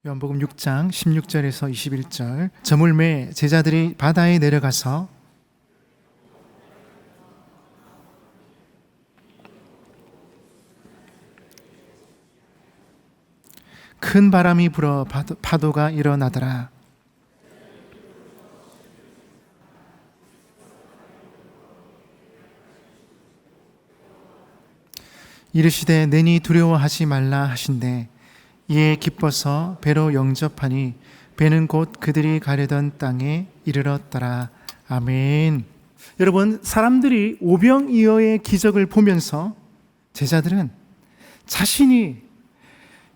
요한복음 6장 16절에서 21절. 저물매 제자들이 바다에 내려가서 큰 바람이 불어 파도가 일어나더라. 이르시되 내니 두려워하지 말라 하신대 이에 기뻐서 배로 영접하니 배는 곧 그들이 가려던 땅에 이르렀더라. 아멘. 여러분, 사람들이 오병이어의 기적을 보면서 제자들은 자신이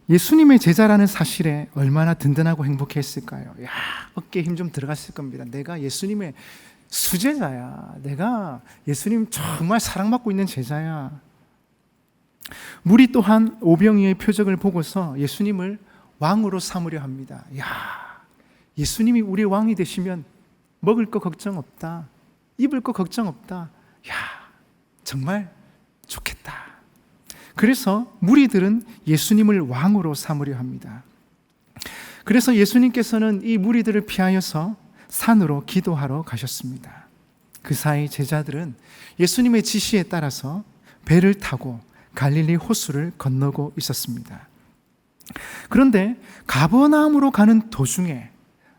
예수님의 제자라는 사실에 얼마나 든든하고 행복했을까요? 야, 어깨에 힘 좀 들어갔을 겁니다. 내가 예수님의 수제자야. 내가 예수님 정말 사랑받고 있는 제자야. 무리 또한 오병이어의 표적을 보고서 예수님을 왕으로 삼으려 합니다. 야, 예수님이 우리의 왕이 되시면 먹을 거 걱정 없다. 입을 거 걱정 없다. 야, 정말 좋겠다. 그래서 무리들은 예수님을 왕으로 삼으려 합니다. 그래서 예수님께서는 이 무리들을 피하여서 산으로 기도하러 가셨습니다. 그 사이 제자들은 예수님의 지시에 따라서 배를 타고 갈릴리 호수를 건너고 있었습니다. 그런데 가버나움으로 가는 도중에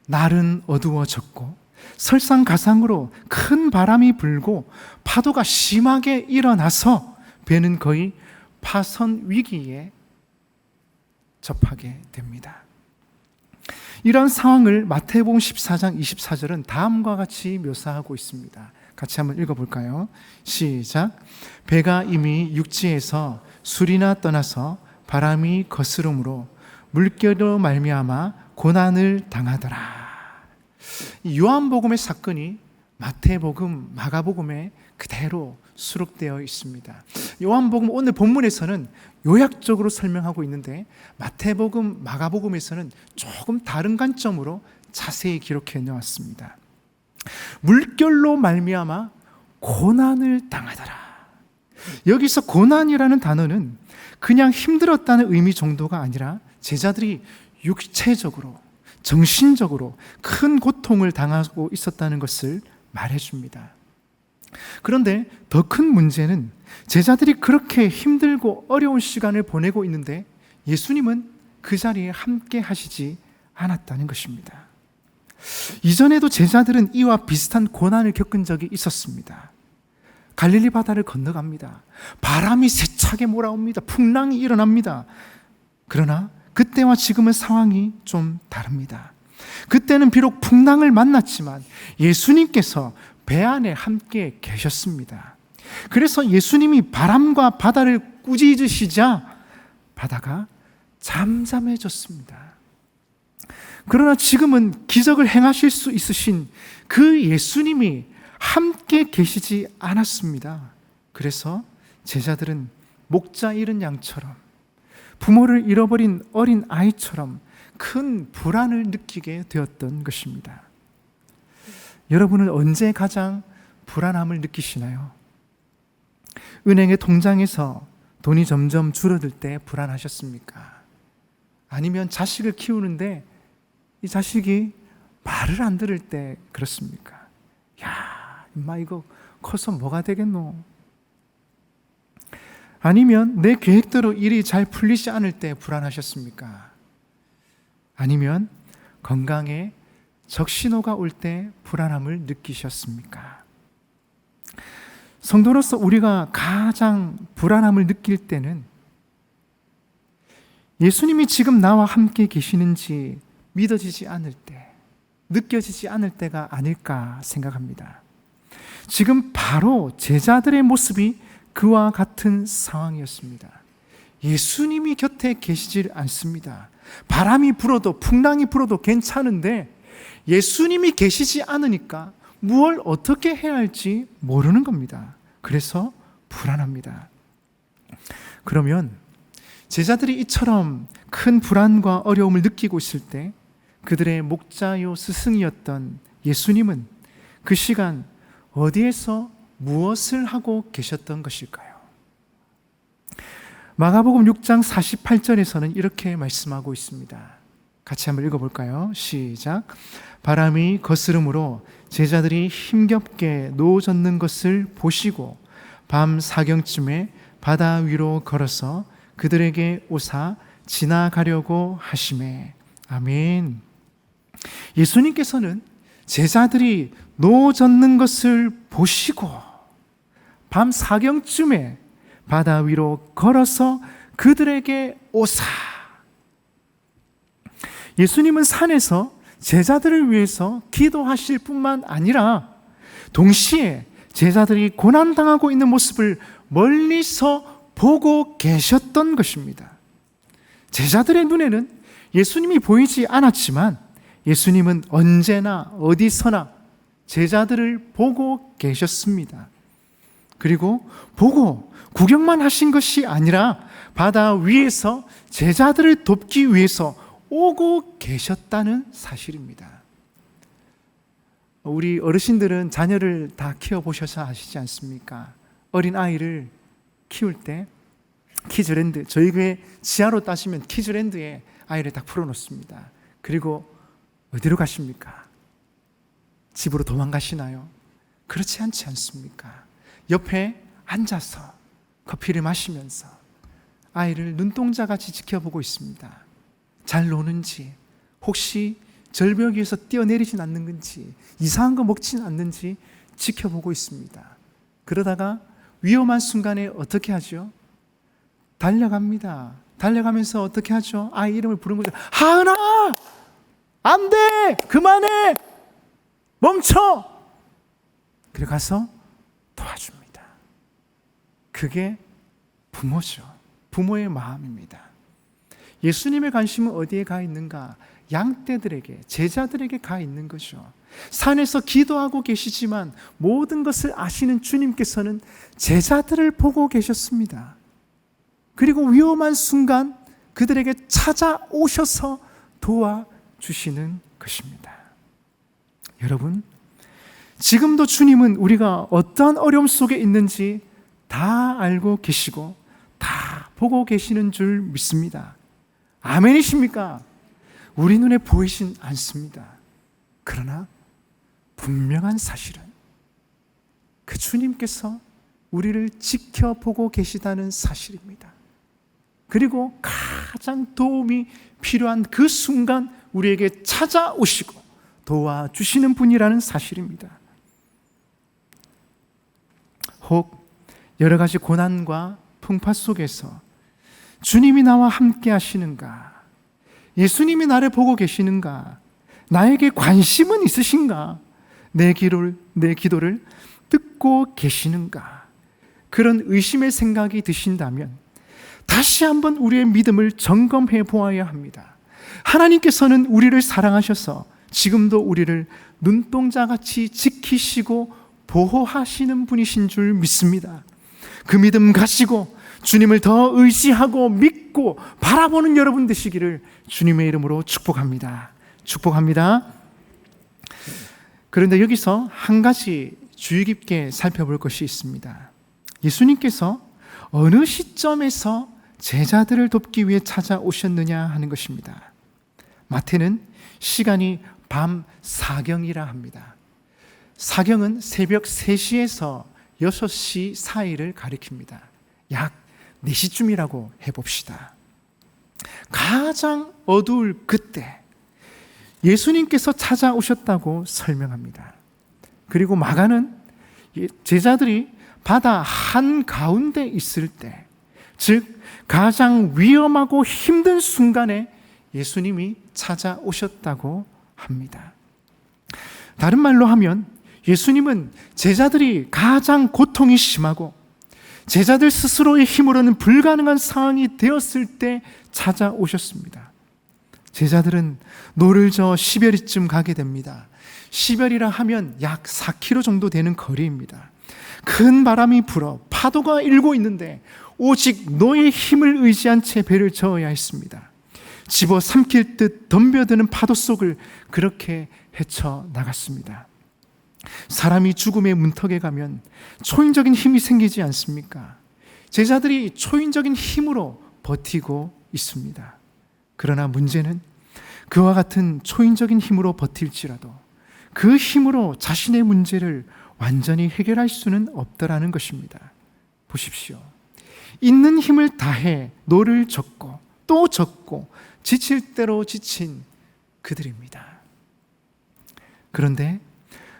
날은 어두워졌고 설상가상으로 큰 바람이 불고 파도가 심하게 일어나서 배는 거의 파선 위기에 접하게 됩니다. 이런 상황을 마태복음 14장 24절은 다음과 같이 묘사하고 있습니다. 같이 한번 읽어볼까요? 시작. 배가 이미 육지에서 술이나 떠나서 바람이 거스름으로 물결로 말미암아 고난을 당하더라. 이 요한복음의 사건이 마태복음, 마가복음에 그대로 수록되어 있습니다. 요한복음 오늘 본문에서는 요약적으로 설명하고 있는데 마태복음, 마가복음에서는 조금 다른 관점으로 자세히 기록해 놓았습니다. 물결로 말미암아 고난을 당하더라. 여기서 고난이라는 단어는 그냥 힘들었다는 의미 정도가 아니라 제자들이 육체적으로, 정신적으로 큰 고통을 당하고 있었다는 것을 말해줍니다. 그런데 더 큰 문제는 제자들이 그렇게 힘들고 어려운 시간을 보내고 있는데 예수님은 그 자리에 함께 하시지 않았다는 것입니다. 이전에도 제자들은 이와 비슷한 고난을 겪은 적이 있었습니다. 갈릴리 바다를 건너갑니다. 바람이 세차게 몰아옵니다. 풍랑이 일어납니다. 그러나 그때와 지금은 상황이 좀 다릅니다. 그때는 비록 풍랑을 만났지만 예수님께서 배 안에 함께 계셨습니다. 그래서 예수님이 바람과 바다를 꾸짖으시자 바다가 잠잠해졌습니다. 그러나 지금은 기적을 행하실 수 있으신 그 예수님이 함께 계시지 않았습니다. 그래서 제자들은 목자 잃은 양처럼, 부모를 잃어버린 어린 아이처럼 큰 불안을 느끼게 되었던 것입니다. 여러분은 언제 가장 불안함을 느끼시나요? 은행의 통장에서 돈이 점점 줄어들 때 불안하셨습니까? 아니면 자식을 키우는데 이 자식이 말을 안 들을 때 그렇습니까? 야, 임마 이거 커서 뭐가 되겠노? 아니면 내 계획대로 일이 잘 풀리지 않을 때 불안하셨습니까? 아니면 건강에 적신호가 올 때 불안함을 느끼셨습니까? 성도로서 우리가 가장 불안함을 느낄 때는 예수님이 지금 나와 함께 계시는지 믿어지지 않을 때, 느껴지지 않을 때가 아닐까 생각합니다. 지금 바로 제자들의 모습이 그와 같은 상황이었습니다. 예수님이 곁에 계시질 않습니다. 바람이 불어도 풍랑이 불어도 괜찮은데 예수님이 계시지 않으니까 무엇을 어떻게 해야 할지 모르는 겁니다. 그래서 불안합니다. 그러면 제자들이 이처럼 큰 불안과 어려움을 느끼고 있을 때 그들의 목자요 스승이었던 예수님은 그 시간 어디에서 무엇을 하고 계셨던 것일까요? 마가복음 6장 48절에서는 이렇게 말씀하고 있습니다. 같이 한번 읽어볼까요? 시작. 바람이 거스름으로 제자들이 힘겹게 누워졌는 것을 보시고 밤 사경쯤에 바다 위로 걸어서 그들에게 오사 지나가려고 하시매. 아멘. 예수님께서는 제자들이 누워졌는 것을 보시고 밤 사경쯤에 바다 위로 걸어서 그들에게 오사. 예수님은 산에서 제자들을 위해서 기도하실 뿐만 아니라 동시에 제자들이 고난당하고 있는 모습을 멀리서 보고 계셨던 것입니다. 제자들의 눈에는 예수님이 보이지 않았지만 예수님은 언제나 어디서나 제자들을 보고 계셨습니다. 그리고 보고 구경만 하신 것이 아니라 바다 위에서 제자들을 돕기 위해서 오고 계셨다는 사실입니다. 우리 어르신들은 자녀를 다 키워보셔서 아시지 않습니까? 어린 아이를 키울 때 키즈랜드, 저희 교회 지하로 따시면 키즈랜드에 아이를 딱 풀어놓습니다. 그리고 어디로 가십니까? 집으로 도망가시나요? 그렇지 않지 않습니까? 옆에 앉아서 커피를 마시면서 아이를 눈동자같이 지켜보고 있습니다. 잘 노는지, 혹시 절벽 위에서 뛰어내리진 않는 건지, 이상한 거 먹진 않는지 지켜보고 있습니다. 그러다가 위험한 순간에 어떻게 하죠? 달려갑니다. 달려가면서 어떻게 하죠? 아이 이름을 부르는 거죠. 하은아! 안 돼! 그만해! 멈춰! 그래 가서 도와줍니다. 그게 부모죠. 부모의 마음입니다. 예수님의 관심은 어디에 가 있는가? 양떼들에게, 제자들에게 가 있는 거죠. 산에서 기도하고 계시지만 모든 것을 아시는 주님께서는 제자들을 보고 계셨습니다. 그리고 위험한 순간 그들에게 찾아오셔서 도와주시는 것입니다. 여러분, 지금도 주님은 우리가 어떠한 어려움 속에 있는지 다 알고 계시고 다 보고 계시는 줄 믿습니다. 아멘이십니까? 우리 눈에 보이진 않습니다. 그러나 분명한 사실은 그 주님께서 우리를 지켜보고 계시다는 사실입니다. 그리고 가장 도움이 필요한 그 순간 우리에게 찾아오시고 도와주시는 분이라는 사실입니다. 혹 여러 가지 고난과 풍파 속에서 주님이 나와 함께 하시는가? 예수님이 나를 보고 계시는가? 나에게 관심은 있으신가? 내 기도를 듣고 계시는가? 그런 의심의 생각이 드신다면 다시 한번 우리의 믿음을 점검해 보아야 합니다. 하나님께서는 우리를 사랑하셔서 지금도 우리를 눈동자같이 지키시고 보호하시는 분이신 줄 믿습니다. 그 믿음 가지고 주님을 더 의지하고 믿고 바라보는 여러분 되시기를 주님의 이름으로 축복합니다. 축복합니다. 그런데 여기서 한 가지 주의 깊게 살펴볼 것이 있습니다. 예수님께서 어느 시점에서 제자들을 돕기 위해 찾아오셨느냐 하는 것입니다. 마태는 시간이 밤 사경이라 합니다. 사경은 새벽 3시에서 6시 사이를 가리킵니다. 약 4시쯤이라고 해봅시다. 가장 어두울 그때 예수님께서 찾아오셨다고 설명합니다. 그리고 마가는 제자들이 바다 한가운데 있을 때, 즉 가장 위험하고 힘든 순간에 예수님이 찾아오셨다고 합니다. 다른 말로 하면 예수님은 제자들이 가장 고통이 심하고 제자들 스스로의 힘으로는 불가능한 상황이 되었을 때 찾아오셨습니다. 제자들은 노를 저 시베리쯤 가게 됩니다. 시베리라 하면 약 4km 정도 되는 거리입니다. 큰 바람이 불어 파도가 일고 있는데 오직 너의 힘을 의지한 채 배를 저어야 했습니다. 집어 삼킬 듯 덤벼드는 파도 속을 그렇게 헤쳐나갔습니다. 사람이 죽음의 문턱에 가면 초인적인 힘이 생기지 않습니까? 제자들이 초인적인 힘으로 버티고 있습니다. 그러나 문제는 그와 같은 초인적인 힘으로 버틸지라도 그 힘으로 자신의 문제를 완전히 해결할 수는 없더라는 것입니다. 보십시오. 있는 힘을 다해 노를 젓고 또 젓고 지칠 대로 지친 그들입니다. 그런데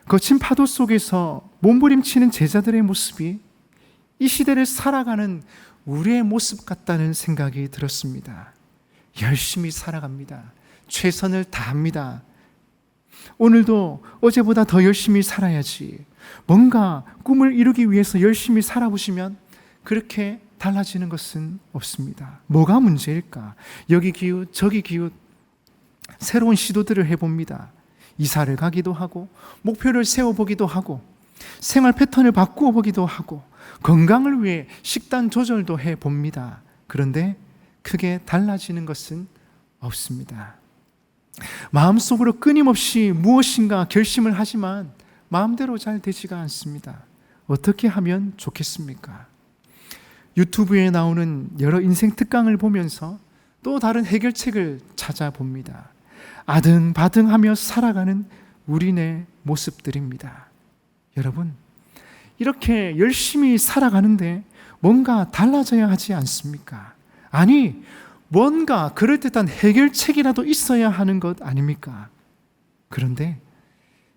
거친 파도 속에서 몸부림치는 제자들의 모습이 이 시대를 살아가는 우리의 모습 같다는 생각이 들었습니다. 열심히 살아갑니다. 최선을 다합니다. 오늘도 어제보다 더 열심히 살아야지. 뭔가 꿈을 이루기 위해서 열심히 살아보시면 그렇게 달라지는 것은 없습니다. 뭐가 문제일까? 여기 기웃 저기 기웃 새로운 시도들을 해봅니다. 이사를 가기도 하고 목표를 세워보기도 하고 생활 패턴을 바꾸어 보기도 하고 건강을 위해 식단 조절도 해봅니다. 그런데 크게 달라지는 것은 없습니다. 마음속으로 끊임없이 무엇인가 결심을 하지만 마음대로 잘 되지가 않습니다. 어떻게 하면 좋겠습니까? 유튜브에 나오는 여러 인생 특강을 보면서 또 다른 해결책을 찾아봅니다. 아등바등하며 살아가는 우리네 모습들입니다. 여러분, 이렇게 열심히 살아가는데 뭔가 달라져야 하지 않습니까? 아니, 뭔가 그럴듯한 해결책이라도 있어야 하는 것 아닙니까? 그런데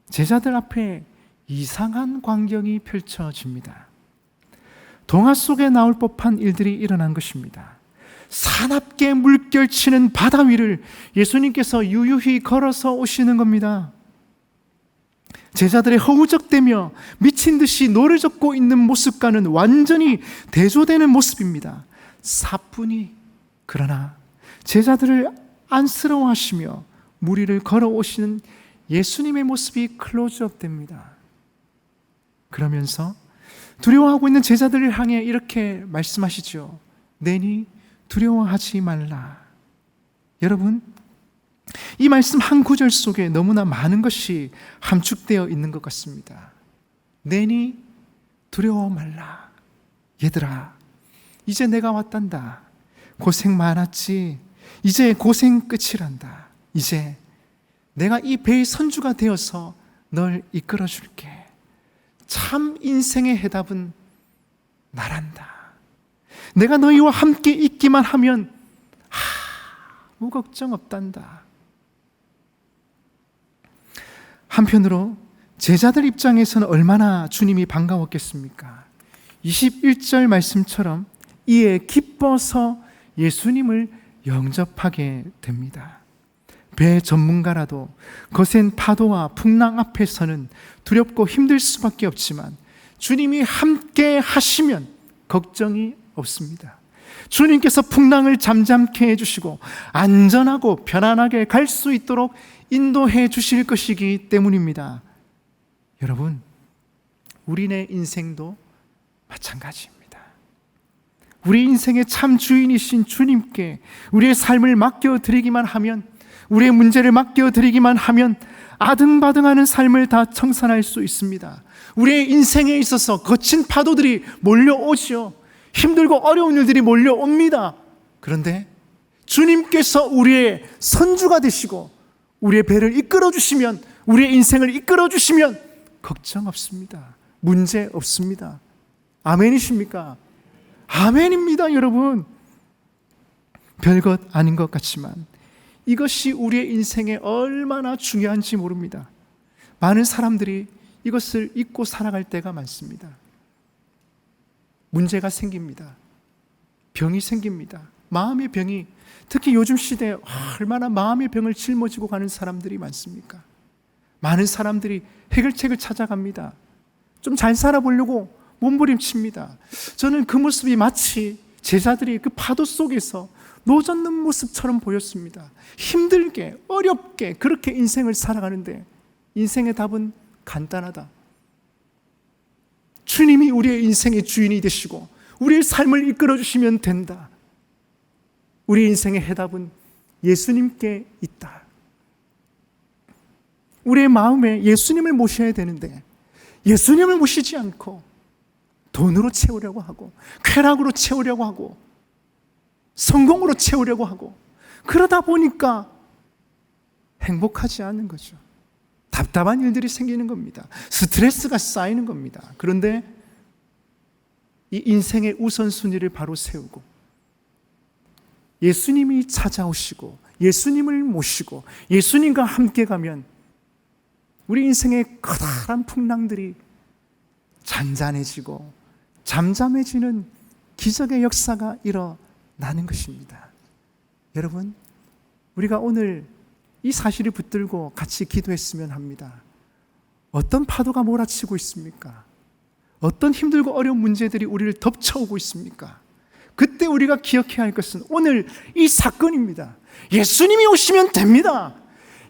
제자들 앞에 이상한 광경이 펼쳐집니다. 동화 속에 나올 법한 일들이 일어난 것입니다. 사납게 물결치는 바다 위를 예수님께서 유유히 걸어서 오시는 겁니다. 제자들의 허우적대며 미친 듯이 노를 젓고 있는 모습과는 완전히 대조되는 모습입니다. 사뿐히 그러나 제자들을 안쓰러워하시며 물 위를 걸어오시는 예수님의 모습이 클로즈업 됩니다. 그러면서 두려워하고 있는 제자들을 향해 이렇게 말씀하시죠. 내니 두려워하지 말라. 여러분, 이 말씀 한 구절 속에 너무나 많은 것이 함축되어 있는 것 같습니다. 내니 두려워 말라. 얘들아, 이제 내가 왔단다. 고생 많았지. 이제 고생 끝이란다. 이제 내가 이 배의 선주가 되어서 널 이끌어 줄게. 참 인생의 해답은 나란다. 내가 너희와 함께 있기만 하면 아무 걱정 없단다. 한편으로 제자들 입장에서는 얼마나 주님이 반가웠겠습니까? 21절 말씀처럼 이에 기뻐서 예수님을 영접하게 됩니다. 배 전문가라도 거센 파도와 풍랑 앞에서는 두렵고 힘들 수밖에 없지만 주님이 함께 하시면 걱정이 없습니다. 주님께서 풍랑을 잠잠케 해주시고 안전하고 편안하게 갈 수 있도록 인도해 주실 것이기 때문입니다. 여러분, 우리네 인생도 마찬가지입니다. 우리 인생의 참 주인이신 주님께 우리의 삶을 맡겨드리기만 하면, 우리의 문제를 맡겨드리기만 하면 아등바등하는 삶을 다 청산할 수 있습니다. 우리의 인생에 있어서 거친 파도들이 몰려오지요. 힘들고 어려운 일들이 몰려옵니다. 그런데 주님께서 우리의 선주가 되시고 우리의 배를 이끌어 주시면, 우리의 인생을 이끌어 주시면 걱정 없습니다. 문제 없습니다. 아멘이십니까? 아멘입니다, 여러분. 별것 아닌 것 같지만 이것이 우리의 인생에 얼마나 중요한지 모릅니다. 많은 사람들이 이것을 잊고 살아갈 때가 많습니다. 문제가 생깁니다. 병이 생깁니다. 마음의 병이, 특히 요즘 시대에 얼마나 마음의 병을 짊어지고 가는 사람들이 많습니까? 많은 사람들이 해결책을 찾아갑니다. 좀 잘 살아보려고 몸부림칩니다. 저는 그 모습이 마치 제자들이 그 파도 속에서 노젓는 모습처럼 보였습니다. 힘들게, 어렵게 그렇게 인생을 살아가는데 인생의 답은 간단하다. 주님이 우리의 인생의 주인이 되시고 우리의 삶을 이끌어 주시면 된다. 우리 인생의 해답은 예수님께 있다. 우리의 마음에 예수님을 모셔야 되는데 예수님을 모시지 않고 돈으로 채우려고 하고 쾌락으로 채우려고 하고 성공으로 채우려고 하고, 그러다 보니까 행복하지 않은 거죠. 답답한 일들이 생기는 겁니다. 스트레스가 쌓이는 겁니다. 그런데 이 인생의 우선순위를 바로 세우고 예수님이 찾아오시고 예수님을 모시고 예수님과 함께 가면 우리 인생의 커다란 풍랑들이 잔잔해지고 잠잠해지는 기적의 역사가 일어나는 것입니다. 여러분, 우리가 오늘 이 사실을 붙들고 같이 기도했으면 합니다. 어떤 파도가 몰아치고 있습니까? 어떤 힘들고 어려운 문제들이 우리를 덮쳐오고 있습니까? 그때 우리가 기억해야 할 것은 오늘 이 사건입니다. 예수님이 오시면 됩니다.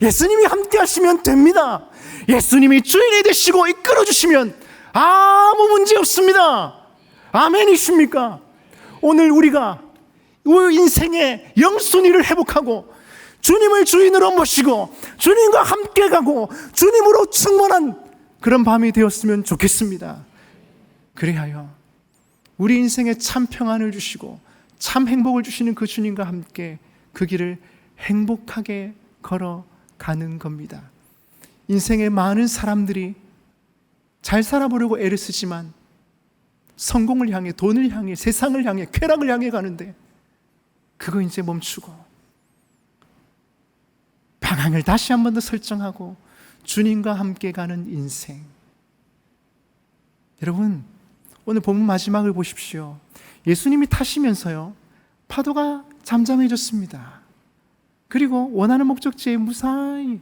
예수님이 함께 하시면 됩니다. 예수님이 주인이 되시고 이끌어 주시면 아무 문제 없습니다. 아멘이십니까? 오늘 우리가 우리 인생의 영순위를 회복하고 주님을 주인으로 모시고 주님과 함께 가고 주님으로 충만한 그런 밤이 되었으면 좋겠습니다. 그리하여 우리 인생에 참 평안을 주시고 참 행복을 주시는 그 주님과 함께 그 길을 행복하게 걸어가는 겁니다. 인생의 많은 사람들이 잘 살아보려고 애를 쓰지만 성공을 향해, 돈을 향해, 세상을 향해, 쾌락을 향해 가는데 그거 이제 멈추고 방향을 다시 한 번 더 설정하고 주님과 함께 가는 인생. 여러분, 오늘 본문 마지막을 보십시오. 예수님이 타시면서요, 파도가 잠잠해졌습니다. 그리고 원하는 목적지에 무사히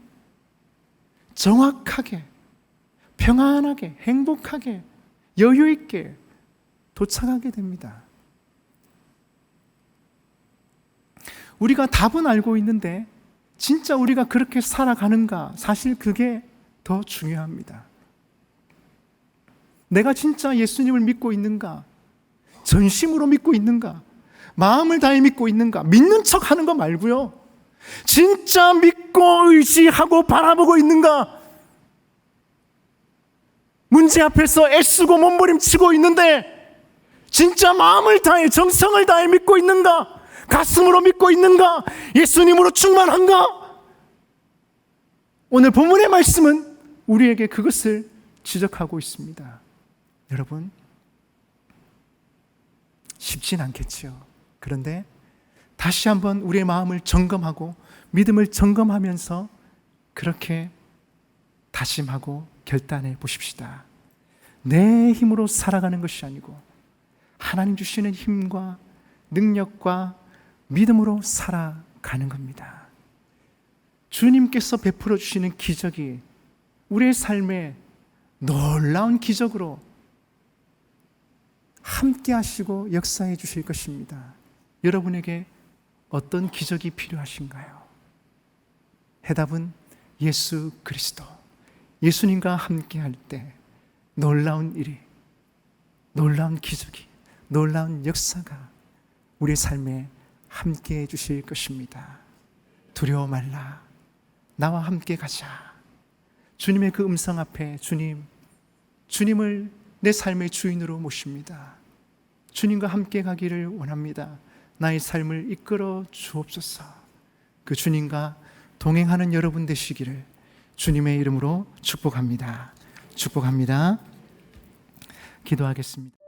정확하게 평안하게 행복하게 여유 있게 도착하게 됩니다. 우리가 답은 알고 있는데 진짜 우리가 그렇게 살아가는가? 사실 그게 더 중요합니다. 내가 진짜 예수님을 믿고 있는가? 전심으로 믿고 있는가? 마음을 다해 믿고 있는가? 믿는 척 하는 거 말고요. 진짜 믿고 의지하고 바라보고 있는가? 문제 앞에서 애쓰고 몸부림치고 있는데 진짜 마음을 다해 정성을 다해 믿고 있는가? 가슴으로 믿고 있는가? 예수님으로 충만한가? 오늘 본문의 말씀은 우리에게 그것을 지적하고 있습니다. 여러분, 쉽진 않겠죠. 그런데 다시 한번 우리의 마음을 점검하고 믿음을 점검하면서 그렇게 다짐하고 결단해 보십시다. 내 힘으로 살아가는 것이 아니고 하나님 주시는 힘과 능력과 믿음으로 살아가는 겁니다. 주님께서 베풀어 주시는 기적이 우리의 삶에 놀라운 기적으로 함께 하시고 역사해 주실 것입니다. 여러분에게 어떤 기적이 필요하신가요? 해답은 예수 그리스도. 예수님과 함께 할 때 놀라운 일이, 놀라운 기적이, 놀라운 역사가 우리의 삶에 함께 해 주실 것입니다. 두려워 말라. 나와 함께 가자. 주님의 그 음성 앞에 주님을 내 삶의 주인으로 모십니다. 주님과 함께 가기를 원합니다. 나의 삶을 이끌어 주옵소서. 그 주님과 동행하는 여러분 되시기를 주님의 이름으로 축복합니다. 축복합니다. 기도하겠습니다.